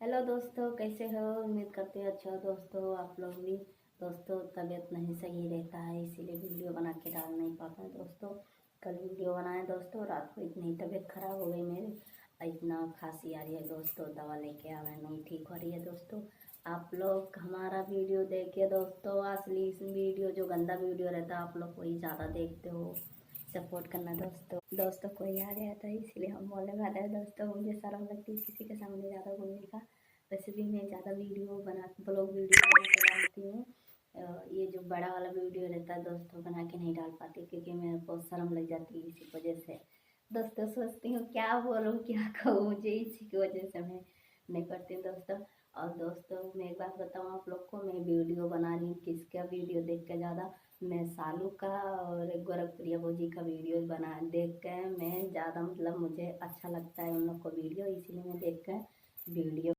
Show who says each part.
Speaker 1: Hello दोस्तों, कैसे हो? उम्मीद करते हैं अच्छा हो दोस्तों। आप लोग भी दोस्तों, तबीयत नहीं सही रहता है इसीलिए वीडियो बना के डाल नहीं पाता दोस्तों। कल वीडियो बनाए दोस्तों, रात को इतनी तबीयत खराब हो गई मेरी, इतना खांसी आ रही है दोस्तों, दवा लेके आवे नहीं ठीक हो रही है दोस्तों। आप लोग हमारा वीडियो देखिए दोस्तों, असली वीडियो जो गंदा वीडियो रहता है आप लोग वही ज़्यादा देखते हो। सपोर्ट करना दोस्तों। दोस्तों कोई आ गया था इसलिए हम बोलने वाले हैं दोस्तों, मुझे शर्म लगती है किसी के सामने ज़्यादा बोलने का। वैसे भी मैं ज़्यादा वीडियो बना ब्लॉग वीडियो बना के डालती हूँ। ये जो बड़ा वाला वीडियो रहता है दोस्तों बना के नहीं डाल पाती क्योंकि मेरे को शर्म लग जाती है, इसी वजह से दोस्तों सोचती हूँ क्या बोलूँ क्या कहूँ, मुझे इसी की वजह से मैं नहीं करती हूँ दोस्तों। और दोस्तों मैं एक बात बताऊँ आप लोग को, मैं वीडियो बना रही हूँ किसका वीडियो देख के ज़्यादा, मैं सालू का और गोरखप्रिया भौजी का वीडियो बना देख के मैं ज़्यादा, मतलब मुझे अच्छा लगता है उन लोग को वीडियो, इसीलिए मैं देख के वीडियो